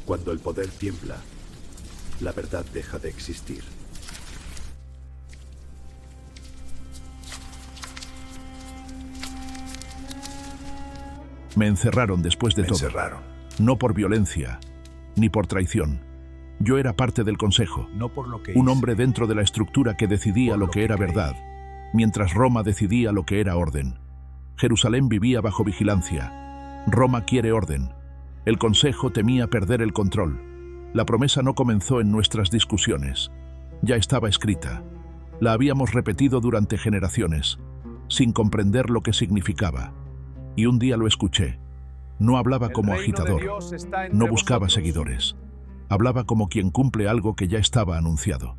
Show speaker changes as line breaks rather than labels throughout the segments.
Cuando el poder tiembla, la verdad deja de existir.
Me encerraron después de todo.
Encerraron.
No por violencia, ni por traición. Yo era parte del consejo.
No por lo que
Un
hice,
hombre dentro de la estructura que decidía
por
lo
lo
que
que
era
creí.
verdad, mientras Roma decidía lo que era orden. Jerusalén vivía bajo vigilancia. Roma quiere orden. El consejo temía perder el control. La promesa no comenzó en nuestras discusiones. Ya estaba escrita. La habíamos repetido durante generaciones, sin comprender lo que significaba. Y un día lo escuché. No hablaba como agitador, no buscaba seguidores. Hablaba como quien cumple algo que ya estaba anunciado.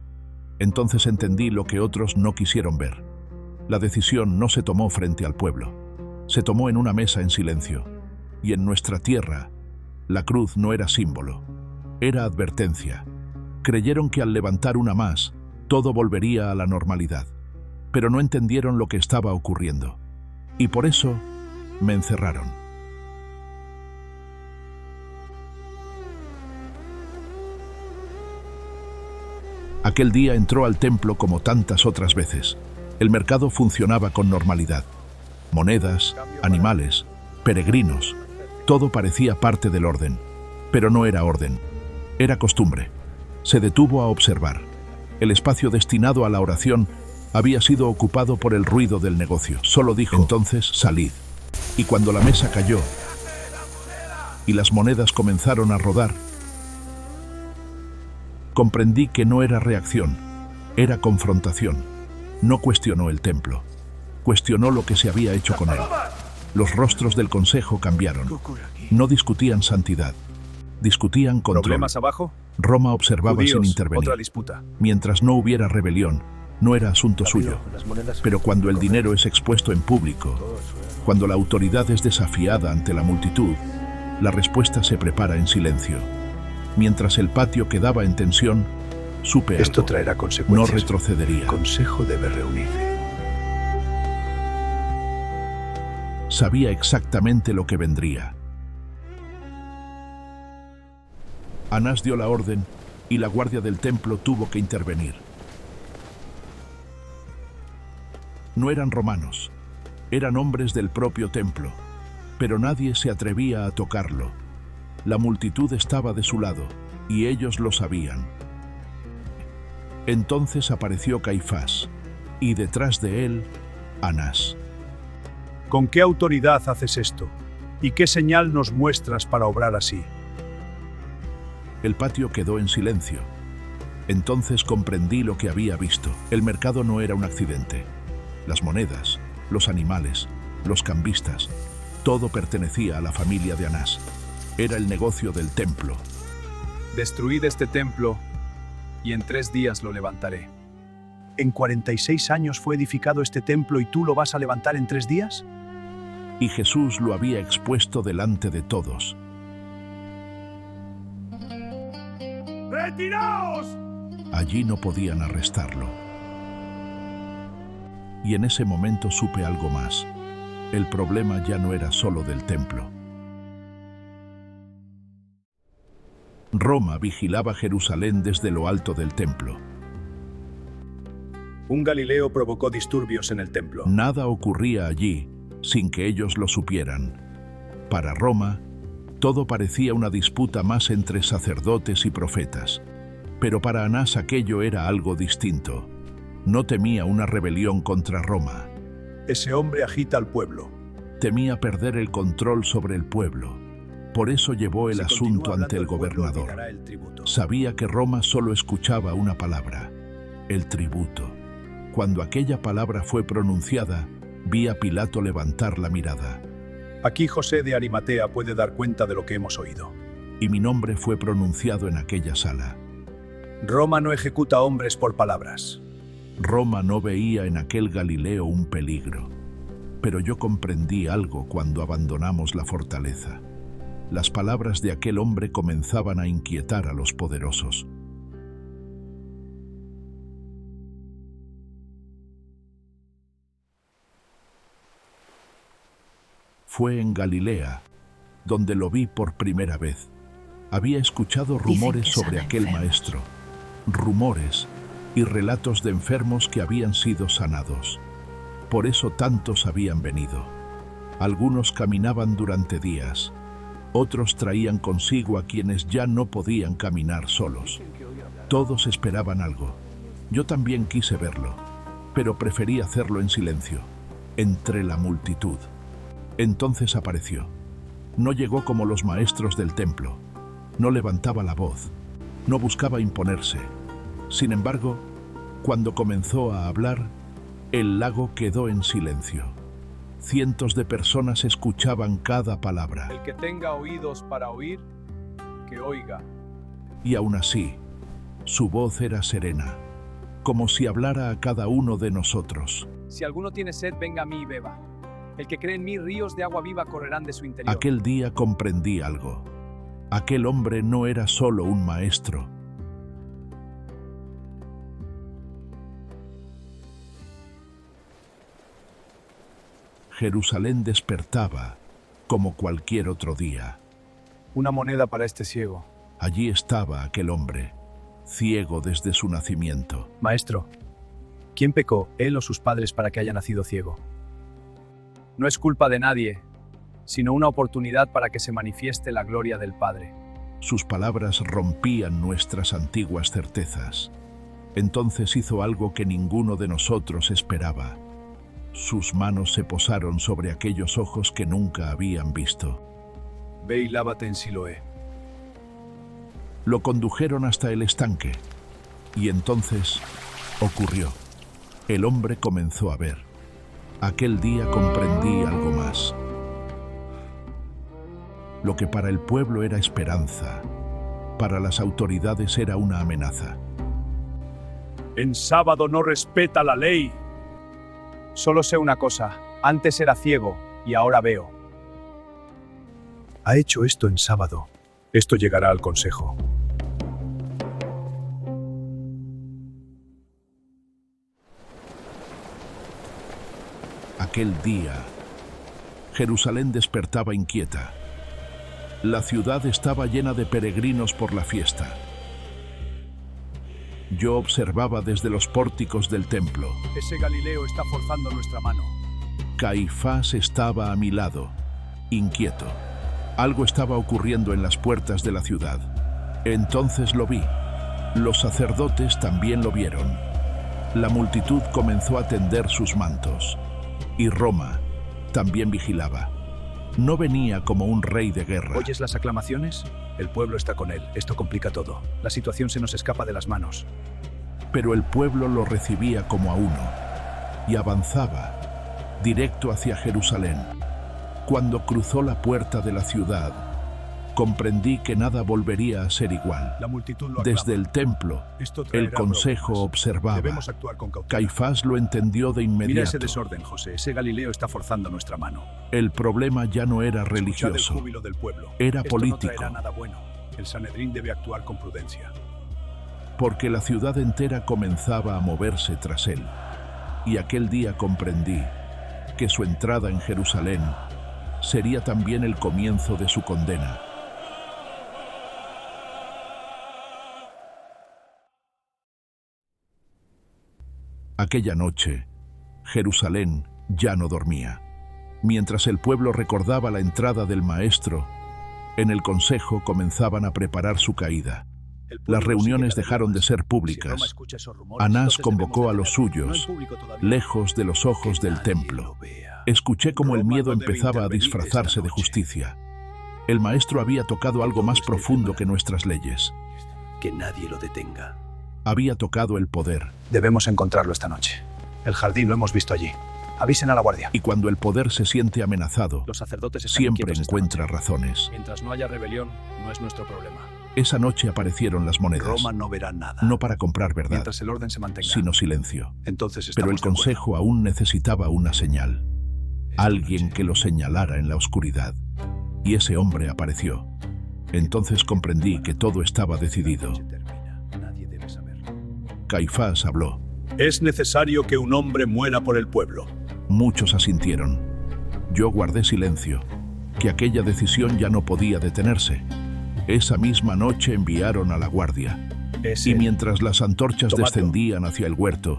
Entonces entendí lo que otros no quisieron ver. La decisión no se tomó frente al pueblo. Se tomó en una mesa en silencio. Y en nuestra tierra, la cruz no era símbolo, era advertencia. Creyeron que al levantar una más, todo volvería a la normalidad. Pero no entendieron lo que estaba ocurriendo. Y por eso, me encerraron. Aquel día entró al templo como tantas otras veces. El mercado funcionaba con normalidad. Monedas, animales, peregrinos, todo parecía parte del orden. Pero no era orden, era costumbre. Se detuvo a observar. El espacio destinado a la oración había sido ocupado por el ruido del negocio. Solo dijo entonces, salid. Y cuando la mesa cayó y las monedas comenzaron a rodar, comprendí que no era reacción, era confrontación. No cuestionó el templo, cuestionó lo que se había hecho con él. Los rostros del consejo cambiaron. No discutían santidad, discutían control.
¿Problemas abajo?
Roma observaba
Judíos,
sin intervenir.
otra disputa.
Mientras no hubiera rebelión, no era asunto suyo. Pero cuando el dinero es expuesto en público, cuando la autoridad es desafiada ante la multitud, la respuesta se prepara en silencio. Mientras el patio quedaba en tensión, supe
Esto
algo.
traerá consecuencias.
No retrocedería.
El consejo debe reunirse.
Sabía exactamente lo que vendría. Anás dio la orden y la guardia del templo tuvo que intervenir. No eran romanos, eran hombres del propio templo, pero nadie se atrevía a tocarlo. La multitud estaba de su lado y ellos lo sabían. Entonces apareció Caifás y detrás de él, Anás.
¿Con qué autoridad haces esto? ¿Y qué señal nos muestras para obrar así?
El patio quedó en silencio. Entonces comprendí lo que había visto. El mercado no era un accidente. Las monedas, los animales, los cambistas, todo pertenecía a la familia de Anás. Era el negocio del templo.
Destruid este templo y en 3 días lo levantaré. ¿En 46 años fue edificado este templo y tú lo vas a levantar en 3 días?
Y Jesús lo había expuesto delante de todos.
¡Retiraos!
Allí no podían arrestarlo. Y en ese momento supe algo más. El problema ya no era solo del templo. Roma vigilaba Jerusalén desde lo alto del templo.
Un Galileo provocó disturbios en el templo.
Nada ocurría allí sin que ellos lo supieran. Para Roma, todo parecía una disputa más entre sacerdotes y profetas. Pero para Anás aquello era algo distinto. No temía una rebelión contra Roma.
Ese hombre agita al pueblo.
Temía perder el control sobre el pueblo. Por eso llevó el
Si
asunto
continúa
ante el
hablando, pueblo
gobernador.
negará el tributo.
Sabía que Roma solo escuchaba una palabra, el tributo. Cuando aquella palabra fue pronunciada, vi a Pilato levantar la mirada.
Aquí José de Arimatea puede dar cuenta de lo que hemos oído.
Y mi nombre fue pronunciado en aquella sala.
Roma no ejecuta hombres por palabras.
Roma no veía en aquel Galileo un peligro. Pero yo comprendí algo cuando abandonamos la fortaleza. Las palabras de aquel hombre comenzaban a inquietar a los poderosos. Fue en Galilea donde lo vi por primera vez. Había escuchado rumores sobre aquel maestro, rumores y relatos de enfermos que habían sido sanados. Por eso tantos habían venido. Algunos caminaban durante días, otros traían consigo a quienes ya no podían caminar solos. Todos esperaban algo. Yo también quise verlo, pero preferí hacerlo en silencio, entre la multitud. Entonces apareció. No llegó como los maestros del templo. No levantaba la voz. No buscaba imponerse. Sin embargo, cuando comenzó a hablar, el lago quedó en silencio. Cientos de personas escuchaban cada palabra.
El que tenga oídos para oír, que oiga.
Y aún así, su voz era serena, como si hablara a cada uno de nosotros.
Si alguno tiene sed, venga a mí y beba. El que cree en mí, ríos de agua viva correrán de su interior.
Aquel día comprendí algo. Aquel hombre no era solo un maestro. Jerusalén despertaba como cualquier otro día.
Una moneda para este ciego.
Allí estaba aquel hombre, ciego desde su nacimiento.
Maestro, ¿quién pecó, él o sus padres, para que haya nacido ciego? No es culpa de nadie, sino una oportunidad para que se manifieste la gloria del Padre.
Sus palabras rompían nuestras antiguas certezas. Entonces hizo algo que ninguno de nosotros esperaba. Sus manos se posaron sobre aquellos ojos que nunca habían visto.
Ve y lávate en Siloé.
Lo condujeron hasta el estanque, y entonces ocurrió. El hombre comenzó a ver. Aquel día comprendí algo más. Lo que para el pueblo era esperanza, para las autoridades era una amenaza.
En sábado no respeta la ley. Solo sé una cosa, antes era ciego y ahora veo. Ha hecho esto en sábado. Esto llegará al consejo.
Aquel día, Jerusalén despertaba inquieta. La ciudad estaba llena de peregrinos por la fiesta. Yo observaba desde los pórticos del templo.
Ese Galileo está forzando nuestra mano.
Caifás estaba a mi lado, inquieto. Algo estaba ocurriendo en las puertas de la ciudad. Entonces lo vi. Los sacerdotes también lo vieron. La multitud comenzó a tender sus mantos. Y Roma también vigilaba. No venía como un rey de guerra.
¿Oyes las aclamaciones? El pueblo está con él. Esto complica todo. La situación se nos escapa de las manos.
Pero el pueblo lo recibía como a uno y avanzaba directo hacia Jerusalén. Cuando cruzó la puerta de la ciudad, comprendí que nada volvería a ser igual.
La multitud lo aclama.
Desde el templo, el consejo
problemas.
observaba.
Debemos actuar con cautela.
Caifás lo entendió de inmediato.
Mira ese desorden, José. Ese Galileo está forzando nuestra mano.
El problema ya no era
Escuchad
religioso,
el júbilo del pueblo.
era
Esto
político.
no traerá nada bueno. El Sanedrín debe actuar con prudencia.
Porque la ciudad entera comenzaba a moverse tras él. Y aquel día comprendí que su entrada en Jerusalén sería también el comienzo de su condena. Aquella noche, Jerusalén ya no dormía. Mientras el pueblo recordaba la entrada del Maestro, en el consejo comenzaban a preparar su caída. Las reuniones dejaron de ser públicas. Anás convocó a los suyos, lejos de los ojos del templo. Escuché cómo el miedo empezaba a disfrazarse de justicia. El Maestro había tocado algo más profundo que nuestras leyes.
Que nadie lo detenga.
Había tocado el poder.
Debemos encontrarlo esta noche. El jardín lo hemos visto allí. Avisen a la guardia.
Y cuando el poder se siente amenazado,
Los sacerdotes están
siempre
inquietos esta
encuentra
noche.
razones.
Mientras no haya rebelión, no es nuestro problema.
Esa noche aparecieron las monedas,
Roma no verá nada.
no para comprar verdad,
Mientras el orden se mantenga.
sino silencio.
Entonces
Pero el
estamos de acuerdo.
consejo aún necesitaba una señal. Alguien que lo señalara en la oscuridad. Y ese hombre apareció. Entonces comprendí que todo estaba decidido.
Nadie debe saberlo.
Caifás habló.
Es necesario que un hombre muera por el pueblo.
Muchos asintieron. Yo guardé silencio, que aquella decisión ya no podía detenerse. Esa misma noche enviaron a la guardia. Y mientras las antorchas descendían hacia el huerto,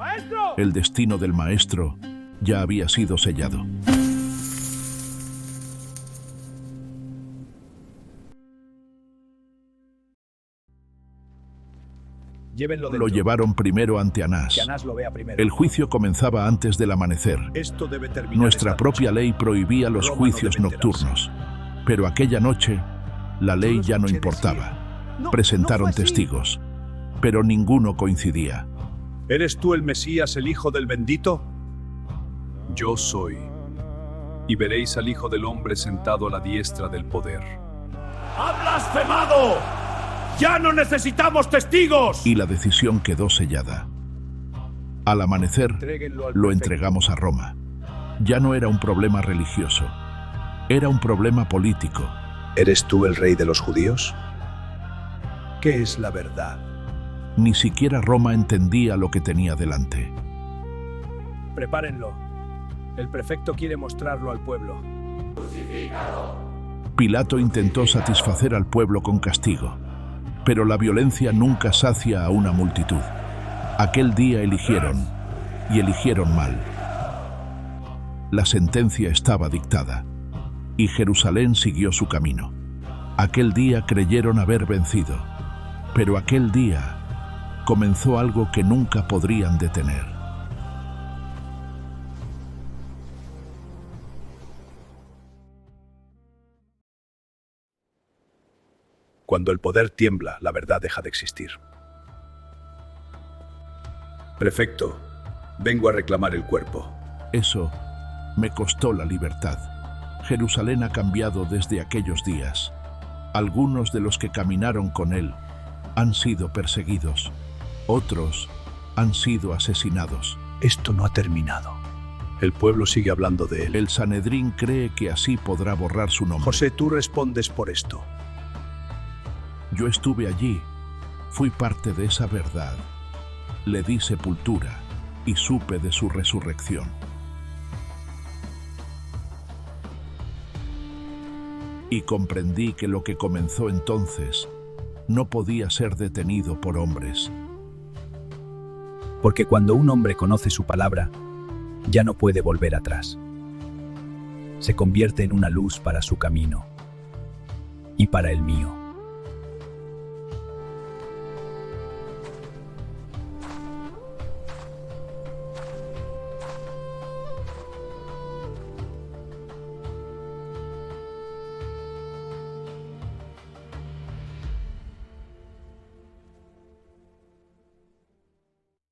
el destino del maestro ya había sido sellado. Lo llevaron primero ante Anás.
Que Anás lo vea primero.
El juicio comenzaba antes del amanecer.
Esto debe terminar
Nuestra
esta
propia
noche.
ley prohibía los
Roma
juicios
no debe enterarse.
nocturnos. Pero aquella noche, la ley ya no importaba. Presentaron testigos, pero ninguno coincidía.
¿Eres tú el Mesías, el Hijo del Bendito?
Yo soy. Y veréis al Hijo del Hombre sentado a la diestra del poder.
¡Ha blasfemado! ¡Ya no necesitamos testigos!
Y la decisión quedó sellada. Al amanecer,
Entréguenlo al
lo
prefecto.
entregamos a Roma. Ya no era un problema religioso, era un problema político.
¿Eres tú el rey de los judíos? ¿Qué es la verdad?
Ni siquiera Roma entendía lo que tenía delante.
Prepárenlo. El prefecto quiere mostrarlo al pueblo.
Pilato intentó satisfacer al pueblo con castigo, pero la violencia nunca sacia a una multitud. Aquel día eligieron, y eligieron mal. La sentencia estaba dictada, y Jerusalén siguió su camino. Aquel día creyeron haber vencido, pero aquel día comenzó algo que nunca podrían detener.
Cuando el poder tiembla, la verdad deja de existir. Prefecto, vengo a reclamar el cuerpo.
Eso me costó la libertad. Jerusalén ha cambiado desde aquellos días. Algunos de los que caminaron con él han sido perseguidos. Otros han sido asesinados.
Esto no ha terminado. El pueblo sigue hablando de él.
El Sanedrín cree que así podrá borrar su nombre.
José, tú respondes por esto.
Yo estuve allí, fui parte de esa verdad. Le di sepultura y supe de su resurrección. Y comprendí que lo que comenzó entonces no podía ser detenido por hombres.
Porque cuando un hombre conoce su palabra, ya no puede volver atrás. Se convierte en una luz para su camino y para el mío.